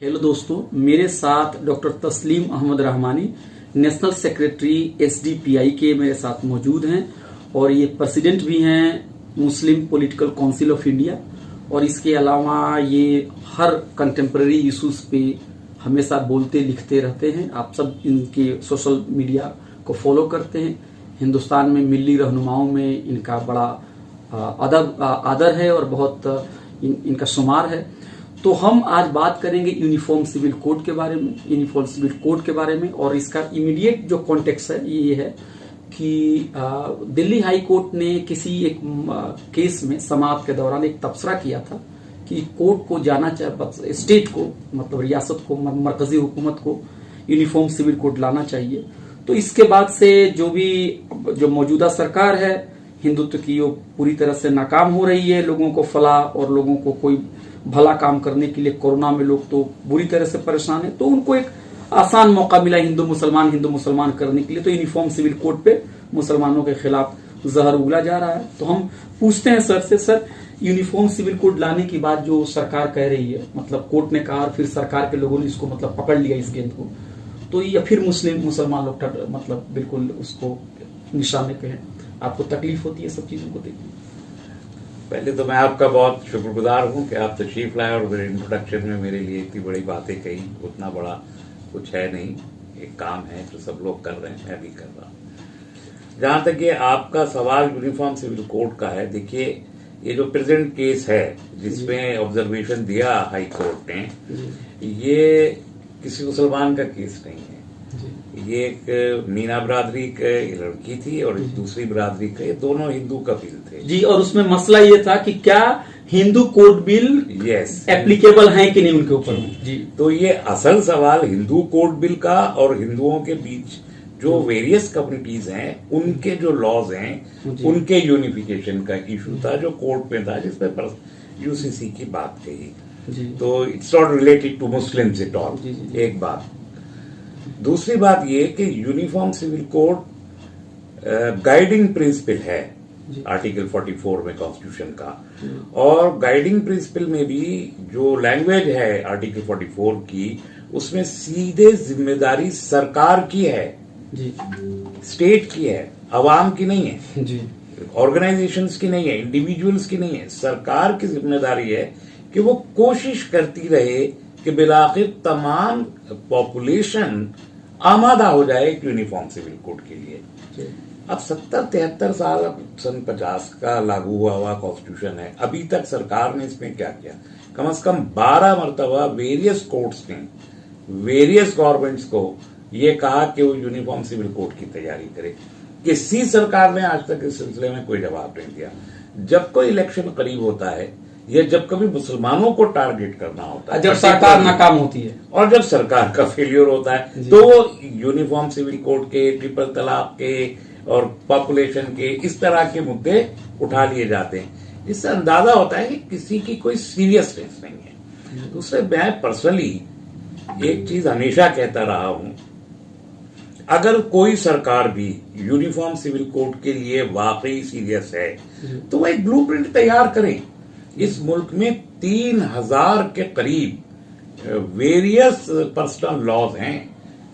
Hello दोस्तों, मेरे साथ doctor Tasleem Ahmad Rehmani national secretary SDPI के मेरे साथ मौजूद हैं और ये प्रेसिडेंट भी हैं मुस्लिम पॉलिटिकल काउंसिल ऑफ इंडिया। और इसके अलावा ये हर कंटेम्प्रेरी इश्यूज पे हमेशा बोलते लिखते रहते हैं। आप सब इनके सोशल मीडिया को फॉलो करते हैं। हिंदुस्तान में मिली रहनुमाओं में इनका बड़ा आदर है और बहुत इनका शुमार है। तो हम आज बात करेंगे यूनिफॉर्म सिविल कोड के बारे में और इसका इमीडिएट जो कॉन्टेक्स्ट है ये है कि दिल्ली हाई कोर्ट ने किसी एक केस में समाअत के दौरान एक तबसरा किया था कि कोर्ट को जाना चाहिए, स्टेट को मतलब रियासत को, मरकजी हुकूमत को यूनिफॉर्म सिविल कोड लाना चाहिए। तो इसके बाद से जो मौजूदा सरकार है हिंदुत्व की, वो पूरी तरह से नाकाम हो रही है। लोगों को फलाह और लोगों को कोई भला काम करने के लिए, कोरोना में लोग तो बुरी तरह से परेशान है, तो उनको एक आसान मौका मिला हिंदू मुसलमान करने के लिए। तो यूनिफॉर्म सिविल कोड पे मुसलमानों के खिलाफ जहर उगला जा रहा है। तो हम पूछते हैं सर से, सर यूनिफॉर्म सिविल कोड लाने की बात जो सरकार कह रही है, मतलब कोर्ट ने कहा और फिर सरकार के लोगों ने इसको मतलब पकड़ लिया इस गेंद को, तो या फिर मुसलमान लोग मतलब बिल्कुल उसको निशाने पे है। आपको तकलीफ होती है सब चीजों को देखने? पहले तो मैं आपका बहुत शुक्रगुजार हूं कि आप तशरीफ लाए और मेरे इंट्रोडक्शन में मेरे लिए इतनी बड़ी बातें कही। उतना बड़ा कुछ है नहीं, एक काम है जो सब लोग कर रहे हैं, मैं भी कर रहा हूं। जहां तक ये आपका सवाल यूनिफॉर्म सिविल कोड का है, देखिए ये जो प्रेजेंट केस है जिसमें ऑब्जर्वेशन दिया हाई कोर्ट ने, ये किसी मुसलमान का केस नहीं है। ये एक मीना बरादरी की लड़की थी और दूसरी बरादरी का, ये दोनों हिंदू कबील थे जी। और उसमें मसला ये था कि क्या हिंदू कोड बिल एप्लीकेबल है कि नहीं उनके ऊपर जी। तो ये असल सवाल हिंदू कोड बिल का और हिंदुओं के बीच जो वेरियस कम्युनिटीज हैं उनके जो लॉज हैं उनके यूनिफिकेशन का इशू था, जो कोर्ट में था, जिसमें यूसीसी की बात कही। तो it's not related to Muslims at all. एक बात। दूसरी बात ये कि uniform civil code guiding principle है आर्टिकल 44 में कॉन्स्टिट्यूशन का, और गाइडिंग प्रिंसिपल में भी जो लैंग्वेज है आर्टिकल 44 की, उसमें सीधे जिम्मेदारी सरकार की है जी, स्टेट की है, अवाम की नहीं है जी, ऑर्गेनाइजेशंस की नहीं है, इंडिविजुअल्स की नहीं है। सरकार की जिम्मेदारी है कि वो कोशिश करती रहे कि बिलाखिर तमाम पॉपुलेशन आमादा हो जाए एक यूनिफॉर्म सिविल कोड के लिए। अब 70-73 साल, अब सन 50 का लागू हुआ कॉन्स्टिट्यूशन है, अभी तक सरकार ने इसमें क्या किया? कम से कम 12 मरतबा वेरियस कोर्ट्स ने वेरियस गवर्नमेंट्स को ये कहा कि वो यूनिफॉर्म सिविल कोड की तैयारी करे। किसी सरकार ने आज तक इस सिलसिले में कोई जवाब नहीं दिया। जब कोई इलेक्शन करीब होता है या जब कभी मुसलमानों को टारगेट करना होता है, जब सरकार नाकाम होती है और जब सरकार का फेलियर होता है, तो वो यूनिफॉर्म सिविल कोड के, ट्रिपल तलाक के और पॉपुलेशन के, इस तरह के मुद्दे उठा लिए जाते हैं। इससे अंदाजा होता है कि किसी की कोई सीरियसनेस नहीं है। दूसरे, मैं पर्सनली एक चीज हमेशा कहता रहा हूं, अगर कोई सरकार भी यूनिफॉर्म सिविल कोड के लिए वाकई सीरियस है तो वह एक ब्लूप्रिंट तैयार करे। इस मुल्क में 3000 के करीब वेरियस पर्सनल लॉज हैं,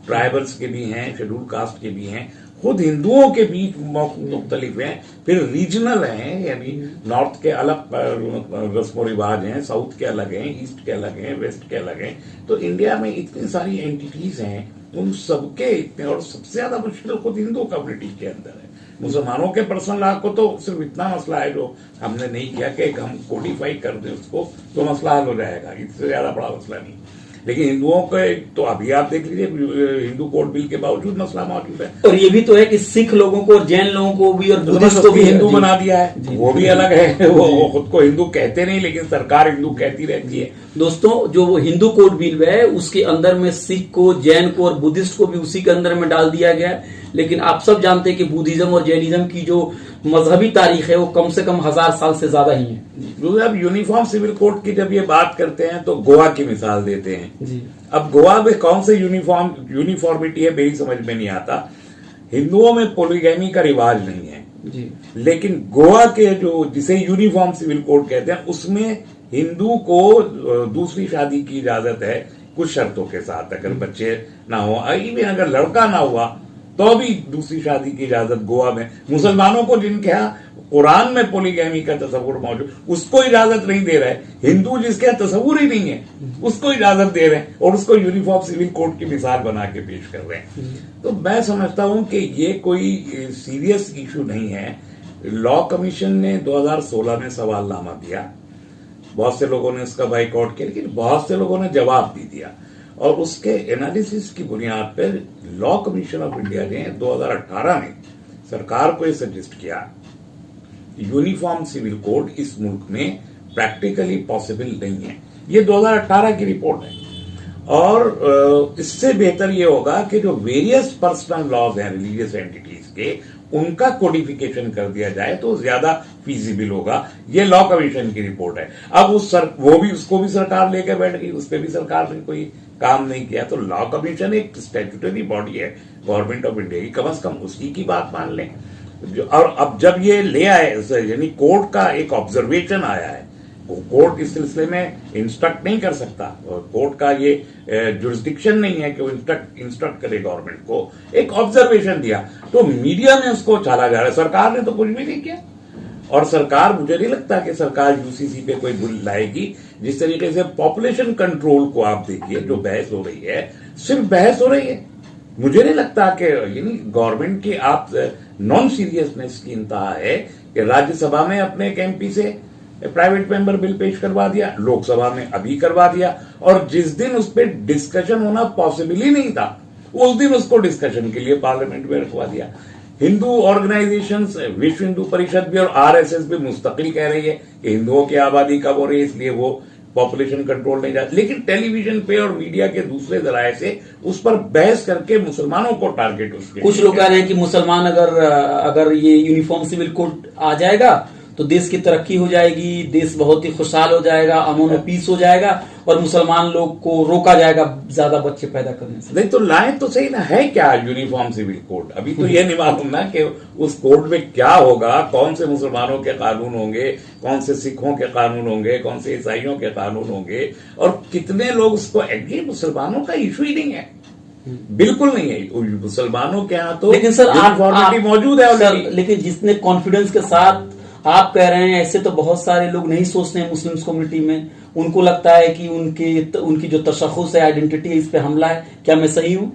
ट्राइबल्स के भी हैं, शेड्यूल कास्ट के भी हैं, खुद हिंदुओं के बीच मुख्तलिफ हैं, फिर रीजनल हैं, यानी नॉर्थ के अलग रस्म रिवाज हैं, साउथ के अलग हैं, ईस्ट के अलग हैं, वेस्ट के अलग हैं। तो इंडिया में इतनी सारी एंटिटीज हैं, उन सबके इतने, और सबसे ज्यादा मुश्किल खुद हिंदू कम्युनिटी के अंदर है। मुसलमानों के पर्सनल लॉ को तो सिर्फ इतना मसला है जो हमने नहीं किया कि हम कोडिफाई कर दें उसको तो मसला हल हो जाएगा, इससे ज्यादा बड़ा मसला नहीं। लेकिन हिंदुओं के तो अभी आप देख लीजिए, हिंदू कोड बिल के बावजूद मसला मौजूद है। और ये भी तो है कि सिख लोगों को और जैन लोगों को भी और बुद्धिस्ट को भी हिंदू बना दिया है, वो भी अलग है। वो खुद को हिंदू कहते नहीं, लेकिन सरकार हिंदू कहती रहती है। दोस्तों, जो वो हिंदू कोड बिल है उसके अंदर में सिख को, जैन को और बुद्धिस्ट को भी उसी के अंदर में डाल दिया गया है। लेकिन आप सब जानते हैं कि बुद्धिज्म और जैनिज्म की जो मजहबी तारीख है वो कम से कम 1000 साल से ज्यादा ही है। अब यूनिफॉर्म सिविल कोड की जब ये बात करते हैं तो गोवा की मिसाल देते हैं जी। अब गोवा में कौन से यूनिफॉर्मिटी है मेरी समझ में नहीं आता। हिंदुओं में पोलीगैमी का रिवाज नहीं है जी। लेकिन गोवा के जो जिसे यूनिफॉर्म सिविल कोड कहते हैं उसमें हिंदू को दूसरी शादी की इजाजत है, कुछ शर्तों के साथ, अगर बच्चे ना हो, इवन अगर लड़का ना हुआ तो भी दूसरी शादी की इजाजत गोवा में मुसलमानों को, जिनके यहाँ कुरान में पोलीगैमी का तस्वुर मौजूद, उसको इजाजत नहीं दे रहा है। हिंदू जिसके यहाँ तस्वुर ही नहीं है उसको इजाजत दे रहे हैं और उसको यूनिफॉर्म सिविल कोड की मिसाल बना के पेश कर रहे हैं। तो मैं समझता हूं कि ये कोई सीरियस इशू नहीं है। लॉ कमीशन ने 2016 में सवालनामा दिया, बहुत से लोगों ने उसका बाइकआउट किया, लेकिन बहुत से लोगों ने जवाब भी दिया और उसके एनालिसिस की बुनियाद पर लॉ कमीशन ऑफ इंडिया ने 2018 में सरकार को यह सजेस्ट किया यूनिफॉर्म सिविल कोड इस मुल्क में प्रैक्टिकली पॉसिबल नहीं है। ये 2018 की रिपोर्ट है और इससे बेहतर ये होगा कि जो वेरियस पर्सनल लॉज हैं रिलीजियस एंटिटीज के, उनका कोडिफिकेशन कर दिया जाए तो ज्यादा फीजिबल होगा। ये लॉ कमीशन की रिपोर्ट है। अब उसको भी सरकार लेकर बैठ गई, उस पर भी सरकार ने कोई काम नहीं किया। तो लॉ कमीशन एक स्टैट्यूटरी बॉडी है गवर्नमेंट ऑफ इंडिया की, कम से कम उसकी की बात मान लें। और अब जब ये ले आए, यानी कोर्ट का एक ऑब्जर्वेशन आया है, कोर्ट इस सिलसिले में इंस्ट्रक्ट नहीं कर सकता, कोर्ट का ये जुरिस्डिक्शन नहीं है कि वो इंस्ट्रक्ट करे गवर्नमेंट को। एक ऑब्जर्वेशन दिया तो मीडिया में उसको उछाला जा रहा है, सरकार ने तो कुछ भी नहीं किया। और सरकार, मुझे नहीं लगता कि सरकार यूसीसी पे कोई बिल लाएगी। जिस तरीके से पॉपुलेशन कंट्रोल को आप देखिए, जो बहस हो रही है, सिर्फ बहस हो रही है। मुझे नहीं लगता कि गवर्नमेंट की आप नॉन सीरियसनेस की इंतहा है कि राज्यसभा में अपने एक एमपी से प्राइवेट मेंबर बिल पेश करवा दिया, लोकसभा में अभी करवा दिया, और जिस दिन उस पर डिस्कशन होना पॉसिबल ही नहीं था उस दिन उसको डिस्कशन के लिए पार्लियामेंट में रखवा दिया। हिंदू ऑर्गेनाइजेशंस, विश्व हिंदू परिषद भी और आरएसएस भी मुस्तकिल कह रही है कि हिंदुओं की आबादी कम हो रही है, इसलिए वो पॉपुलेशन कंट्रोल नहीं जाती। लेकिन टेलीविजन पे और मीडिया के दूसरे जराये से उस पर बहस करके मुसलमानों को टारगेट, उसके कुछ लोग कह रहे हैं कि मुसलमान अगर ये यूनिफॉर्म सिविल कोड आ जाएगा तो देश की तरक्की हो जाएगी, देश बहुत ही खुशहाल हो जाएगा, अमन और पीस हो जाएगा और मुसलमान लोग को रोका जाएगा ज्यादा बच्चे पैदा करने से। नहीं तो लाएं तो सही ना, है क्या यूनिफॉर्म सिविल कोड? अभी तो ये नहीं मालूम ना कि उस कोड में क्या होगा, कौन से मुसलमानों के कानून होंगे, कौन से सिखों के कानून होंगे, कौन से ईसाइयों के कानून होंगे, और कितने लोग उसको एग्री। मुसलमानों का इशू ही नहीं है, बिल्कुल नहीं है मुसलमानों के यहाँ तो। लेकिन सर यूनिफॉर्मिटी मौजूद है सर, लेकिन जितने कॉन्फिडेंस के साथ आप कह रहे हैं, ऐसे तो बहुत सारे लोग नहीं सोचते हैं मुस्लिम्स कम्युनिटी में। उनको लगता है कि उनकी जो तशख़्ख़ुस है, आइडेंटिटी है, इस पे हमला है। क्या मैं सही हूं?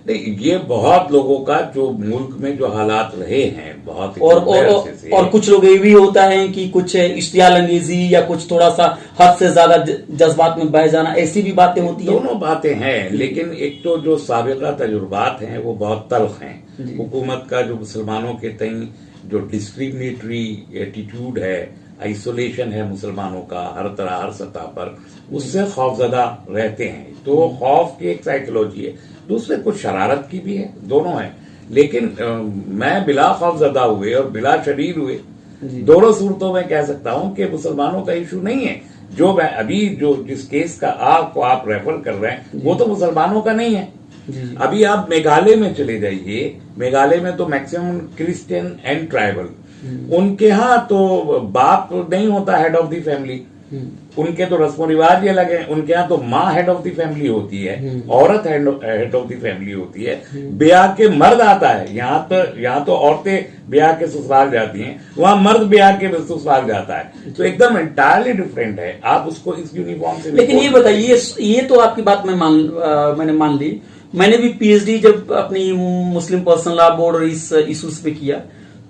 नहीं, ये बहुत लोगों का जो मुल्क में जो हालात रहे हैं, बहुत और कुछ लोग ये भी होता है कि कुछ इश्तियाल अंगेजी या कुछ थोड़ा सा हद से ज्यादा जज्बात में बह जाना, ऐसी भी बातें होती हैं। दोनों बातें हैं, लेकिन एक तो जो साबिक़ा तजुर्बात हैं वो बहुत तल्ख हैं। हुकूमत का जो मुसलमानों के तई जो डिस्क्रिमिनेटरी एटीट्यूड है, आइसोलेशन है मुसलमानों का हर तरह हर सतह पर, उससे खौफजदा रहते हैं। तो खौफ की एक साइकोलॉजी है, दूसरे कुछ शरारत की भी है, दोनों है। लेकिन मैं बिला खौफजदा हुए और बिला शरीर हुए, दोनों सूरतों में कह सकता हूं कि मुसलमानों का इशू नहीं है। जो मैं अभी जो जिस केस का आप रेफर कर रहे हैं वो तो मुसलमानों का नहीं है। अभी आप मेघालय में चले जाइए, मेघालय में तो मैक्सिमम क्रिश्चियन एंड ट्राइबल, उनके यहाँ तो बाप नहीं होता हेड ऑफ द फैमिली, उनके तो रस्म रिवाज ही अलग है। उनके यहाँ तो माँ हेड ऑफ द फैमिली होती है, औरत हेड ऑफ द फैमिली होती है, ब्याह के मर्द आता है। यहाँ तो औरतें ब्याह के ससुराल जाती हैं, वहां मर्द ब्याह के ससुराल जाता है। तो एकदम एंटायरली डिफरेंट है। आप उसको इस यूनिफॉर्म से, लेकिन ये बताइए, ये तो आपकी बात मैंने मान ली। मैंने भी पीएचडी जब अपनी मुस्लिम पर्सनल लॉ बोर्ड और इस इशूज पे किया,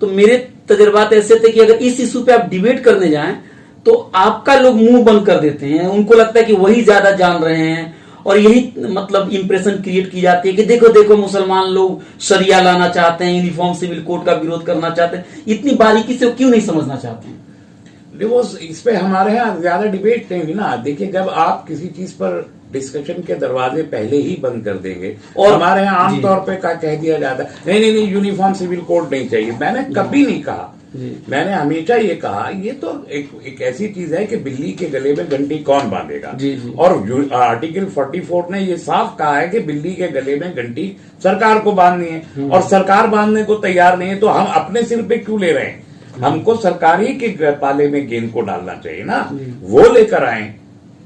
तो मेरे तजर्बात ऐसे थे कि अगर इस इशू पे आप डिबेट करने जाएं तो आपका लोग मुंह बंद कर देते हैं। उनको लगता है कि वही ज्यादा जान रहे हैं और यही मतलब इंप्रेशन क्रिएट की जाती है कि देखो देखो मुसलमान लोग शरिया लाना चाहते हैं, यूनिफॉर्म सिविल कोड का विरोध करना चाहते हैं। इतनी बारीकी से क्यों नहीं समझना चाहते हैं? देखो, इस पे हमारे यहाँ ज्यादा डिबेट नहीं ना। देखिए, जब आप किसी चीज पर डिस्कशन के दरवाजे पहले ही बंद कर देंगे, और हमारे यहाँ आमतौर पे कह दिया जाता है नहीं यूनिफॉर्म सिविल कोड नहीं चाहिए। मैंने कभी नहीं कहा, मैंने हमेशा ये कहा ये तो एक ऐसी चीज है कि बिल्ली के गले में घंटी कौन बांधेगा। और आर्टिकल 44 ने ये साफ कहा है कि बिल्ली के गले में घंटी सरकार को बांधनी है, और सरकार बांधने को तैयार नहीं है तो हम अपने सिर पे क्यों ले रहे हैं? हमको सरकार ही के पाले में गेंद को डालना चाहिए ना, वो लेकर आए।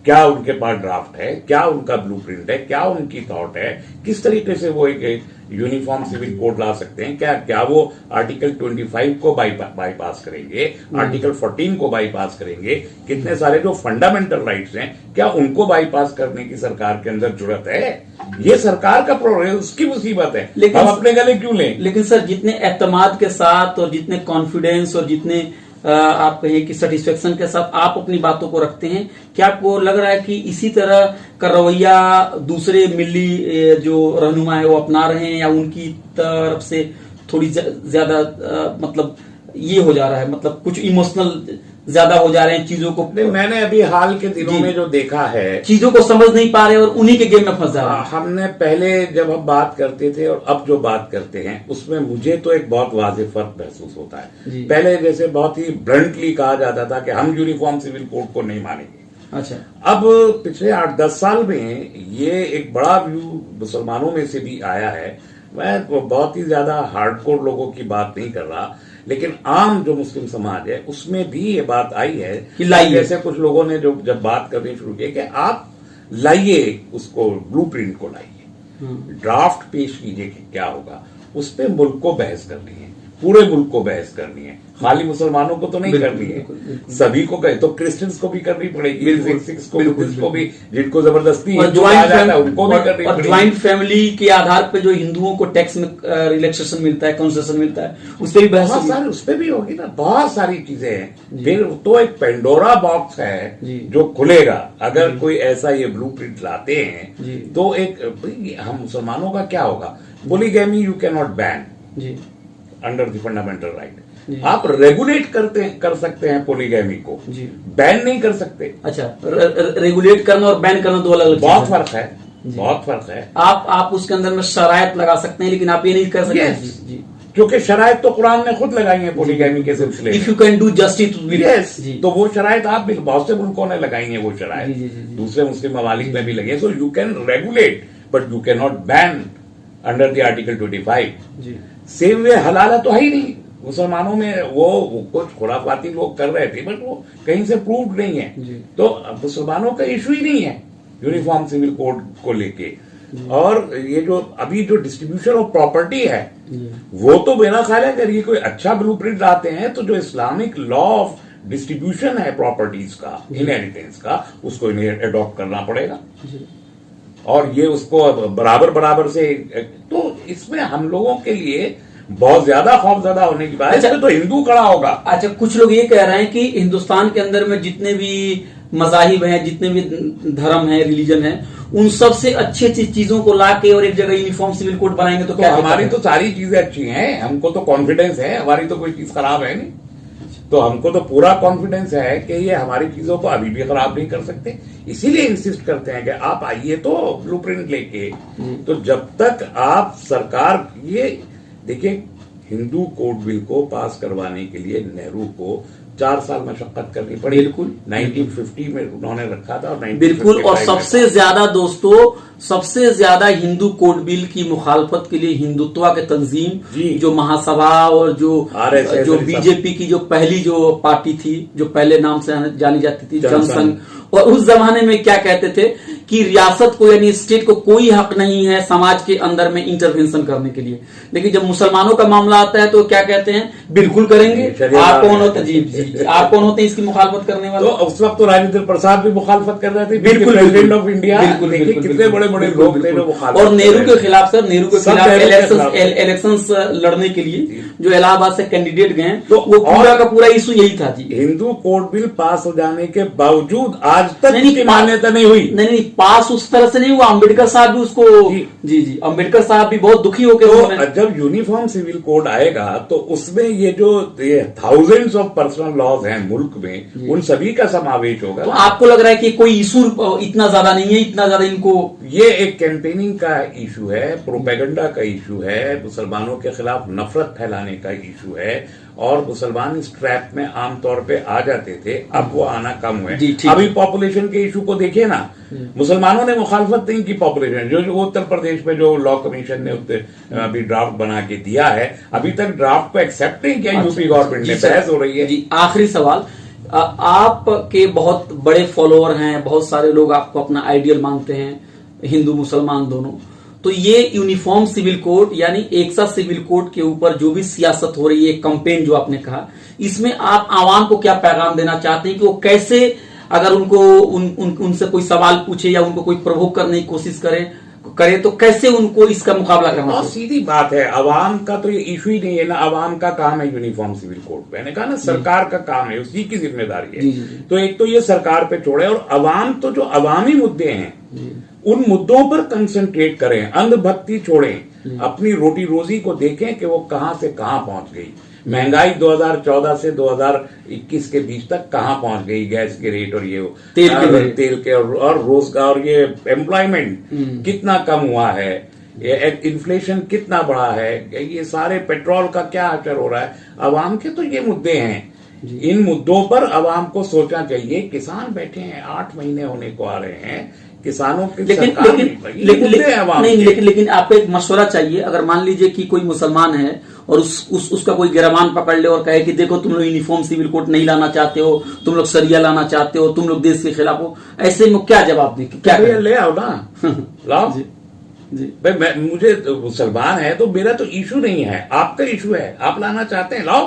क्या उनके पास ड्राफ्ट है, क्या उनका ब्लूप्रिंट है, क्या उनकी थॉट है, किस तरीके से वो एक यूनिफॉर्म सिविल कोड ला सकते हैं, क्या वो आर्टिकल 25 को बाईपास करेंगे, आर्टिकल 14 को बाईपास करेंगे, कितने सारे जो फंडामेंटल राइट्स हैं क्या उनको बाईपास करने की सरकार के अंदर जरूरत है? ये सरकार का प्रोग्रेस, उसकी मुसीबत है, लेकिन हम अपने गले क्यों लें? लेकिन सर जितने एतमाद के साथ और जितने कॉन्फिडेंस और जितने आप कहें कि सेटिस्फेक्शन के साथ आप अपनी बातों को रखते हैं, क्या आपको लग रहा है कि इसी तरह का रवैया दूसरे मिली जो रहनुमा है वो अपना रहे हैं, या उनकी तरफ से थोड़ी ज्यादा मतलब ये हो जा रहा है, मतलब कुछ इमोशनल ज्यादा हो जा रहे हैं चीजों को? मैंने अभी हाल के दिनों में जो देखा है, चीजों को समझ नहीं पा रहे और उन्हीं के गेम में फंस जा रहे हैं। हमने पहले जब हम बात करते थे और अब जो बात करते हैं उसमें मुझे तो एक बहुत वाज़ेह फर्क महसूस होता है। पहले जैसे बहुत ही ब्लंटली कहा जाता था कि हम यूनिफॉर्म सिविल कोड को नहीं मानेंगे। अच्छा, अब पिछले 8-10 साल में ये एक बड़ा व्यू मुसलमानों में से भी आया है। मैं बहुत ही ज्यादा हार्डकोर लोगों की बात नहीं कर रहा, लेकिन आम जो मुस्लिम समाज है उसमें भी ये बात आई है कि जैसे कुछ लोगों ने जो जब बात करनी शुरू की कि आप लाइए उसको ब्लूप्रिंट को लाइए, ड्राफ्ट पेश कीजिए कि क्या होगा, उस पर मुल्क को बहस करनी है, पूरे मुल्क को बहस करनी है, खाली मुसलमानों को तो नहीं करनी है, सभी को कहे तो क्रिश्चियंस को भी करनी पड़ेगी, सिक्स को भी, जिनको जबरदस्ती उनको भी करनी पड़ेगी। ज्वाइंट फैमिली के आधार पर जो हिंदुओं को टैक्स में रिलैक्सेशन मिलता है, कंसेशन मिलता है, उस पर भी बहस सारी उस पर भी होगी ना, बहुत सारी चीजें हैं। फिर तो एक पेंडोरा बॉक्स है जो खुलेगा अगर कोई ऐसा ये ब्लूप्रिंट लाते हैं। तो एक हम मुसलमानों का क्या होगा? Polygamy you can not ban under the fundamental right. आप रेगुलेट कर सकते हैं पोलीगैमी को, बैन नहीं कर सकते। अच्छा, रेगुलेट करना और बैन करना दो अलग बहुत फर्क है, बहुत फर्क है। आप उसके अंदर में शरायत लगा सकते हैं, लेकिन आप ये नहीं कर सकते। जी, क्योंकि शरायत तो कुरान ने खुद लगाई है पोलीगैमी के सिलसिले में। If you can do justice, yes, तो वो शरायत आप भी, बहुत से मुल्कों ने लगाई है वो शरायत, दूसरे मुस्लिम ममालिक में भी लगे। So you can regulate but you can not ban under the article 25। Same way हलाला तो है ही नहीं। मुसलमानों में वो कुछ खुराफाती लोग कर रहे थे बट वो कहीं से प्रूव्ड नहीं है। तो मुसलमानों का इशू ही नहीं है यूनिफॉर्म सिविल कोड को लेके। और ये जो अभी जो डिस्ट्रीब्यूशन ऑफ प्रॉपर्टी है वो तो मेरा ख्याल है अगर ये कोई अच्छा ब्लूप्रिंट लाते हैं तो जो इस्लामिक लॉ ऑफ डिस्ट्रीब्यूशन है प्रॉपर्टीज का, इनहेरिटेंस का, उसको इन्हें अडॉप्ट करना पड़ेगा और ये उसको बराबर से। तो इसमें हम लोगों के लिए बहुत ज्यादा खौफजदा होने की बात है। अच्छा, तो हिंदू खड़ा होगा। अच्छा, कुछ लोग ये कह रहे हैं कि हिंदुस्तान के अंदर में जितने भी मजाहिब हैं, जितने भी धर्म है, रिलीजन है, उन सबसे अच्छी चीजों को लाके और एक जगह यूनिफॉर्म सिविल कोड बनाएंगे तो क्या? हमारी तो सारी चीजें अच्छी हैं, हमको तो कॉन्फिडेंस है, हमारी तो कोई चीज खराब है नहीं। तो हमको तो पूरा कॉन्फिडेंस है कि ये हमारी चीजों को अभी भी खराब नहीं कर सकते। इसीलिए इंसिस्ट करते हैं कि आप आइए तो ब्लूप्रिंट लेके। तो जब तक आप सरकार, ये देखिए हिंदू कोड बिल को पास करवाने के लिए नेहरू को 4 साल मशक्कत करनी पड़ी। बिल्कुल 1950 में उन्होंने रखा था और बिल्कुल। और सबसे ज्यादा दोस्तों, सबसे ज्यादा हिंदू कोड बिल की मुखालफत के लिए हिंदुत्व के तंजीम जो महासभा और जो बीजेपी की जो पहली जो पार्टी थी, जो पहले नाम से जानी जाती थी जनसंघ, और उस जमाने में क्या कहते थे कि रियासत को यानी स्टेट को कोई हक नहीं है समाज के अंदर में इंटरवेंशन करने के लिए। लेकिन जब मुसलमानों का मामला आता है तो क्या कहते हैं? बिल्कुल करेंगे। आप कौन होते? जी, आप कौन होते हैं इसकी मुखालफत करने वाले? तो उस वक्त तो राजेंद्र प्रसाद भी मुखालफत कर रहे थे। बिल्कुल, प्रेसिडेंट ऑफ इंडिया। कितने बड़े बड़े लोग थे जो मुखालफत। और नेहरू के खिलाफ, सर नेहरू के खिलाफ इलेक्शंस लड़ने के लिए जो इलाहाबाद से कैंडिडेट गए, तो वो पूरा का पूरा इशू यही था जी। हिंदू कोड बिल पास हो जाने के बावजूद आज तक इसकी मान्यता नहीं हुई। नहीं, पास उस तरह से नहीं हुआ। अम्बेडकर साहब भी उसको जी अम्बेडकर साहब भी बहुत दुखी होकर तो जब यूनिफॉर्म सिविल कोड आएगा तो उसमें ये जो थाउजेंड्स ऑफ पर्सनल लॉज हैं मुल्क में, उन सभी का समावेश होगा। तो आपको लग रहा है कि कोई इशू इतना ज्यादा नहीं है, इतना ज्यादा इनको, ये एक कैंपेनिंग का इशू है, प्रोपेगेंडा का इशू है, मुसलमानों के खिलाफ नफरत फैलाने का इशू है। और मुसलमान इस ट्रैप में आमतौर पे आ जाते थे, अब वो आना कम हुए। अभी पॉपुलेशन के इशू को देखिए ना, मुसलमानों ने मुखालफत नहीं की पॉपुलेशन। जो उत्तर प्रदेश में जो लॉ कमीशन ने अभी ड्राफ्ट बना के दिया है, अभी तक ड्राफ्ट को एक्सेप्ट नहीं किया यूपी गवर्नमेंट ने, बहस हो रही है। जी, आखिरी सवाल, आपके बहुत बड़े फॉलोअर हैं, बहुत सारे लोग आपको अपना आइडियल मानते हैं, हिंदू मुसलमान दोनों। तो ये यूनिफॉर्म सिविल कोड यानी एक सा सिविल कोड के ऊपर जो भी सियासत हो रही है, कैंपेन जो आपने कहा, इसमें आप आवाम को क्या पैगाम देना चाहते हैं कि वो कैसे, अगर उनको उनसे कोई सवाल पूछे या उनको कोई प्रवोक करने की कोशिश करे तो कैसे उनको इसका मुकाबला करना? बहुत सीधी बात है, अवाम का तो ये इशू ही नहीं है ना। अवाम का काम है यूनिफॉर्म सिविल कोड। मैंने कहा ना, सरकार का काम है, उसी की जिम्मेदारी है। जी। तो एक तो ये सरकार पे छोड़े, और अवाम तो जो अवामी मुद्दे हैं उन मुद्दों पर कंसंट्रेट करें, अंधभक्ति छोड़ें, अपनी रोटी रोजी को देखें कि वो कहां से कहां पहुंच गई। महंगाई 2014 से 2021 के बीच तक कहां पहुंच गई, गैस के रेट और ये तेल के और रोजगार, ये एम्प्लॉयमेंट कितना कम हुआ है, ये इन्फ्लेशन कितना बढ़ा है, ये सारे पेट्रोल का क्या असर हो रहा है। अवाम के तो ये मुद्दे हैं, इन मुद्दों पर अवाम को सोचना चाहिए। किसान बैठे हैं, 8 महीने होने को आ रहे हैं, किसानों के लेकिन आपको एक मशवरा चाहिए। अगर मान लीजिए कि कोई मुसलमान है और उसका कोई गिरबान पकड़ ले और कहे कि देखो तुम लोग यूनिफॉर्म सिविल कोड नहीं लाना चाहते हो, तुम लोग सरिया लाना चाहते हो, तुम लोग देश के खिलाफ हो, ऐसे में क्या जवाब दें? क्या ले आओ ना, लाओ जी। भाई मुझे मुसलमान है तो मेरा तो इशू नहीं है, आपका इशू है, आप लाना चाहते हैं लाओ,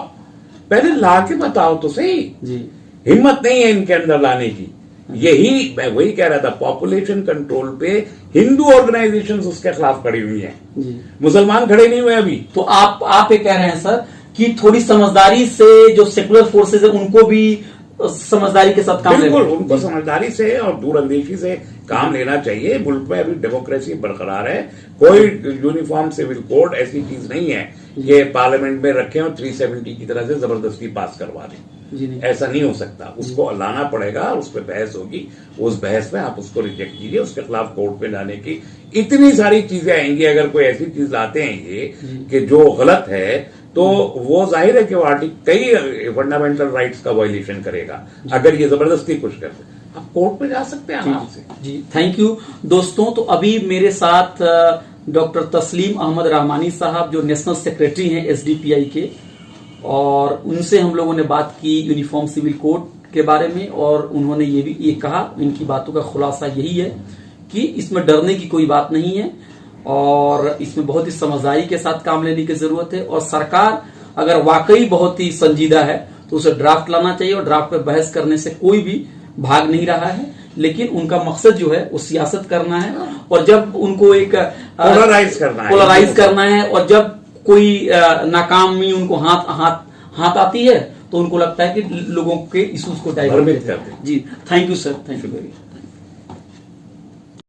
पहले ला के बताओ तो सही जी। हिम्मत नहीं है इनके अंदर लाने की। यही मैं वही कह रहा था, पॉपुलेशन कंट्रोल पे हिंदू ऑर्गेनाइजेशंस उसके खिलाफ खड़ी हुई हैं, मुसलमान खड़े नहीं हुए अभी। तो आप ये कह रहे हैं सर कि थोड़ी समझदारी से जो सेकुलर फोर्सेज है उनको भी समझदारी के साथ काम लेना, बिल्कुल उनको समझदारी से और दूरअंदेशी से काम लेना चाहिए। मुल्क में अभी डेमोक्रेसी बरकरार है, कोई यूनिफॉर्म सिविल कोड ऐसी चीज नहीं है कि पार्लियामेंट में रखें और 370 की तरह से जबरदस्ती पास करवा दें। ऐसा नहीं हो सकता, उसको लाना पड़ेगा, उस पर बहस होगी, उस बहस में आप उसको रिजेक्ट कीजिए, उसके खिलाफ कोर्ट में लाने की इतनी सारी चीजें आएंगी। अगर कोई ऐसी चीज लाते हैं ये कि जो गलत है, तो वो जाहिर है कि वो कई फंडामेंटल राइट्स का वायलेशन करेगा अगर ये जबरदस्ती कुछ करते। आप कोर्ट में जा सकते हैं आराम से। जी, थैंक यू दोस्तों। तो अभी मेरे साथ डॉक्टर तस्लीम अहमद रहमानी साहब जो नेशनल सेक्रेटरी हैं एसडीपीआई के, और उनसे हम लोगों ने बात की यूनिफॉर्म सिविल कोड के बारे में, और उन्होंने ये कहा, इनकी बातों का खुलासा यही है कि इसमें डरने की कोई बात नहीं है और इसमें बहुत ही समझदारी के साथ काम लेने की जरूरत है, और सरकार अगर वाकई बहुत ही संजीदा है तो उसे ड्राफ्ट लाना चाहिए, और ड्राफ्ट पे बहस करने से कोई भी भाग नहीं रहा है। लेकिन उनका मकसद जो है वो सियासत करना है, और जब उनको एक पोलराइज करना है, और जब कोई नाकामी उनको हाथ आती है तो उनको लगता है कि लोगों के इश्यूज को डाइवर्ट कर दे। जी, thank you sir, thank you very much.